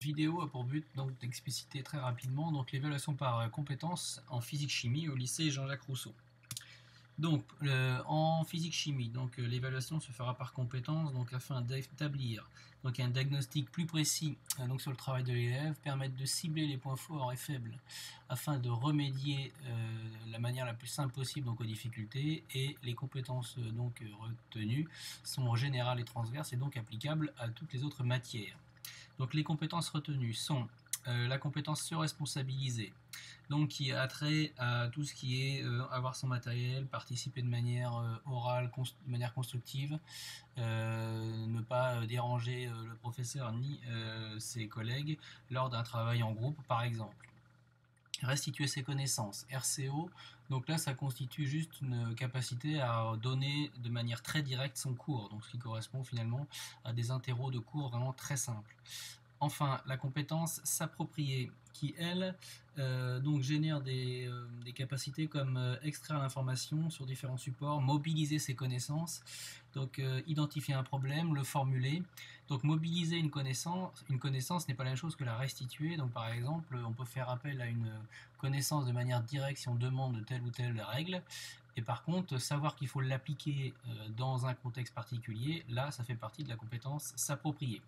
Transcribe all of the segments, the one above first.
Vidéo a pour but donc d'expliciter très rapidement donc l'évaluation par compétences en physique-chimie au lycée Jean-Jacques Rousseau. Donc en physique-chimie, donc l'évaluation se fera par compétences donc afin d'établir donc un diagnostic plus précis donc sur le travail de l'élève, permettre de cibler les points forts et faibles afin de remédier la manière la plus simple possible donc aux difficultés, et les compétences donc retenues sont générales et transverses et donc applicables à toutes les autres matières. Donc les compétences retenues sont la compétence se responsabiliser, donc qui a trait à tout ce qui est avoir son matériel, participer de manière orale, de manière constructive, ne pas déranger le professeur ni ses collègues lors d'un travail en groupe par exemple. Restituer ses connaissances, RCO, donc là ça constitue juste une capacité à donner de manière très directe son cours, donc ce qui correspond finalement à des interros de cours vraiment très simples. Enfin, la compétence s'approprier, qui elle donc génère des capacités comme extraire l'information sur différents supports, mobiliser ses connaissances, donc identifier un problème, le formuler. Donc mobiliser une connaissance n'est pas la même chose que la restituer. Donc par exemple, on peut faire appel à une connaissance de manière directe si on demande telle ou telle règle. Et par contre, savoir qu'il faut l'appliquer dans un contexte particulier, là, ça fait partie de la compétence s'approprier.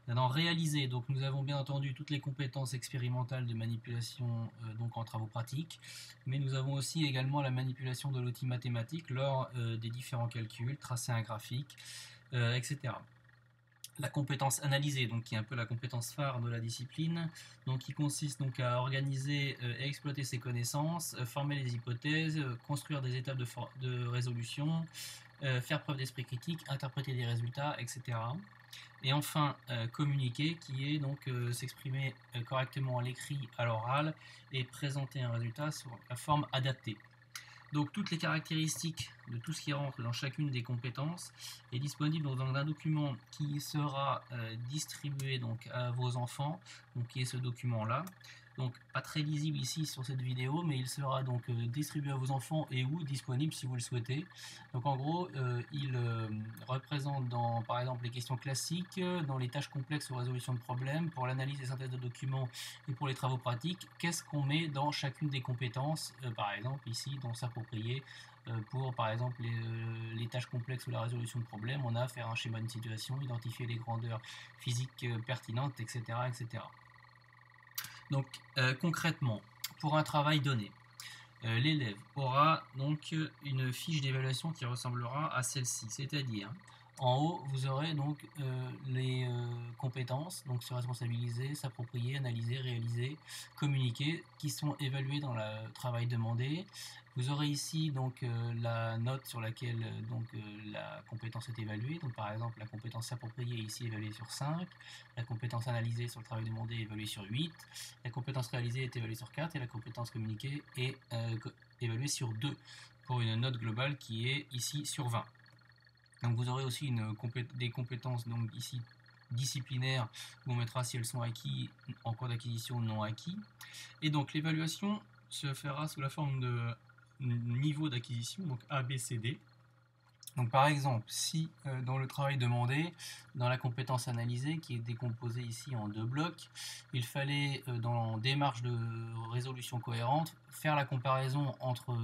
Maintenant, réaliser, donc nous avons bien entendu toutes les compétences expérimentales de manipulation donc en travaux pratiques, mais nous avons aussi également la manipulation de l'outil mathématique lors des différents calculs, tracer un graphique, etc. La compétence analysée, donc qui est un peu la compétence phare de la discipline, donc qui consiste donc à organiser et exploiter ses connaissances, former les hypothèses, construire des étapes de résolution, faire preuve d'esprit critique, interpréter des résultats, etc. Et enfin, communiquer, qui est donc s'exprimer correctement à l'écrit, à l'oral, et présenter un résultat sous la forme adaptée. Donc toutes les caractéristiques de tout ce qui rentre dans chacune des compétences est disponible dans un document qui sera distribué donc à vos enfants, donc qui est ce document-là. Donc pas très lisible ici sur cette vidéo, mais il sera donc distribué à vos enfants et ou disponible si vous le souhaitez. Donc en gros, il représente dans par exemple les questions classiques, dans les tâches complexes ou résolution de problèmes, pour l'analyse et synthèse de documents et pour les travaux pratiques, qu'est-ce qu'on met dans chacune des compétences, par exemple ici dans s'approprier, pour par exemple les tâches complexes ou la résolution de problèmes, on a à faire un schéma de situation, identifier les grandeurs physiques pertinentes, etc., etc. Donc concrètement, pour un travail donné, l'élève aura donc une fiche d'évaluation qui ressemblera à celle-ci, c'est-à-dire en haut vous aurez donc les compétences, donc se responsabiliser, s'approprier, analyser, réaliser, communiquer, qui sont évaluées dans le travail demandé. Vous aurez ici donc la note sur laquelle la compétence est évaluée. Donc par exemple la compétence s'approprier est ici évaluée sur 5, la compétence analysée sur le travail demandé est évaluée sur 8, la compétence réalisée est évaluée sur 4 et la compétence communiquée est évaluée sur 2 pour une note globale qui est ici sur 20. Donc vous aurez aussi des compétences donc ici disciplinaires où on mettra si elles sont acquises en cours d'acquisition ou non acquis. Et donc l'évaluation se fera sous la forme de niveau d'acquisition, donc A, B, C, D. Donc par exemple, si dans le travail demandé, dans la compétence analysée, qui est décomposée ici en 2 blocs, il fallait dans démarche de résolution cohérente, faire la comparaison entre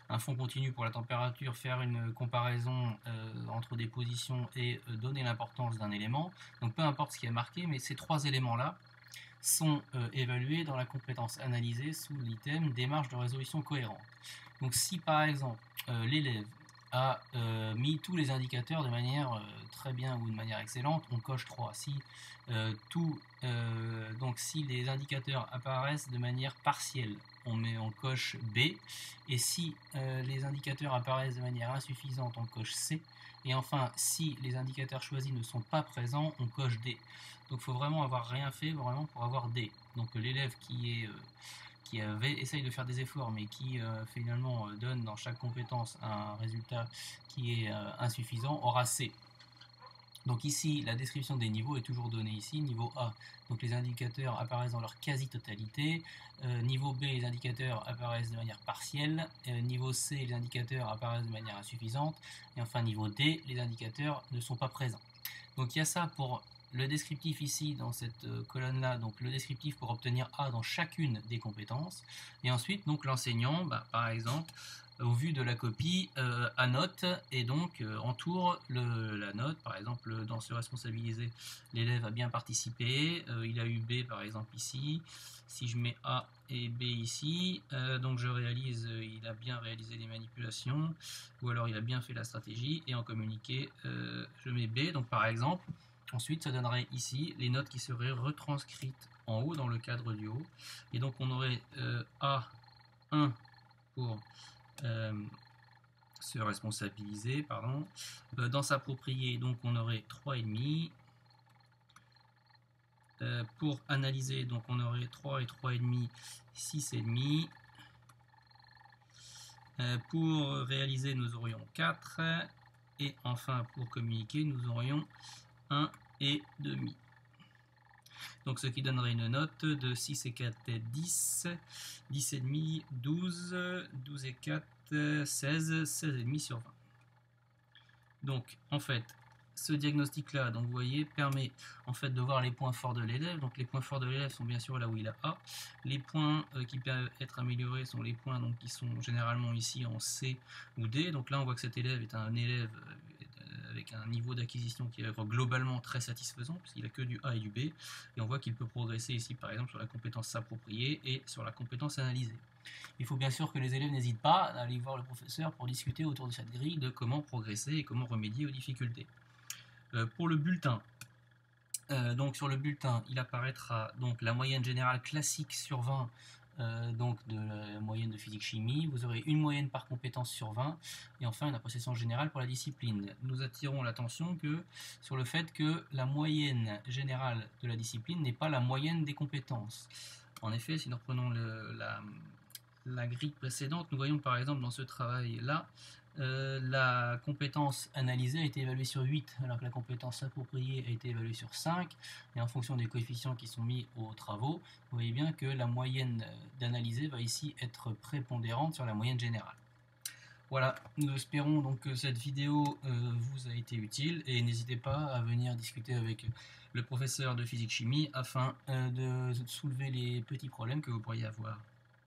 un fond continu pour la température, faire une comparaison entre des positions et donner l'importance d'un élément. Donc peu importe ce qui est marqué, mais ces 3 éléments-là sont évalués dans la compétence analysée sous l'item démarche de résolution cohérente. Donc si par exemple l'élève a mis tous les indicateurs de manière très bien ou de manière excellente, on coche 3. Si, donc si les indicateurs apparaissent de manière partielle, on coche B. Et si les indicateurs apparaissent de manière insuffisante, on coche C. Et enfin, si les indicateurs choisis ne sont pas présents, on coche D. Donc il faut vraiment avoir rien fait vraiment pour avoir D. Donc l'élève qui essaye de faire des efforts mais qui finalement donne dans chaque compétence un résultat qui est insuffisant aura C. Donc ici la description des niveaux est toujours donnée ici. Niveau A, donc les indicateurs apparaissent dans leur quasi-totalité. Niveau B, les indicateurs apparaissent de manière partielle. Niveau C, les indicateurs apparaissent de manière insuffisante. Et enfin niveau D, les indicateurs ne sont pas présents. Donc il y a ça pour le descriptif ici dans cette colonne là, donc le descriptif pour obtenir A dans chacune des compétences, et ensuite donc l'enseignant, par exemple, au vu de la copie, annote et donc entoure la note. Par exemple, dans se responsabiliser, l'élève a bien participé, il a eu B par exemple ici. Si je mets A et B ici, donc je réalise, il a bien réalisé les manipulations, ou alors il a bien fait la stratégie, et en communiqué, je mets B. Donc par exemple, ensuite ça donnerait ici les notes qui seraient retranscrites en haut dans le cadre du haut, et donc on aurait A1 pour se responsabiliser, pardon. Dans s'approprier, donc on aurait 3,5. Pour analyser, donc on aurait 3 et 3,5, 6,5. Pour réaliser, nous aurions 4. Et enfin, pour communiquer, nous aurions 1 et demi. Donc ce qui donnerait une note de 6 et 4 est 10, 10,5, 12, 12 et 4, 16, 16,5 sur 20. Donc en fait, ce diagnostic-là, donc vous voyez, permet en fait de voir les points forts de l'élève. Donc les points forts de l'élève sont bien sûr là où il a A. Les points qui peuvent être améliorés sont les points donc, qui sont généralement ici en C ou D. Donc là on voit que cet élève est un élève avec un niveau d'acquisition qui est globalement très satisfaisant, puisqu'il a que du A et du B, et on voit qu'il peut progresser ici par exemple sur la compétence s'approprier et sur la compétence analysée. Il faut bien sûr que les élèves n'hésitent pas à aller voir le professeur pour discuter autour de cette grille de comment progresser et comment remédier aux difficultés. Pour le bulletin, donc sur le bulletin, il apparaîtra donc la moyenne générale classique sur 20, donc de la moyenne de physique-chimie. Vous aurez une moyenne par compétence sur 20, et enfin une appréciation générale pour la discipline. Nous attirons l'attention sur le fait que la moyenne générale de la discipline n'est pas la moyenne des compétences. En effet, si nous reprenons la grille précédente, nous voyons par exemple dans ce travail-là, la compétence analysée a été évaluée sur 8, alors que la compétence appropriée a été évaluée sur 5, et en fonction des coefficients qui sont mis aux travaux, vous voyez bien que la moyenne d'analysée va ici être prépondérante sur la moyenne générale. Voilà, nous espérons donc que cette vidéo vous a été utile, et n'hésitez pas à venir discuter avec le professeur de physique-chimie afin de soulever les petits problèmes que vous pourriez avoir.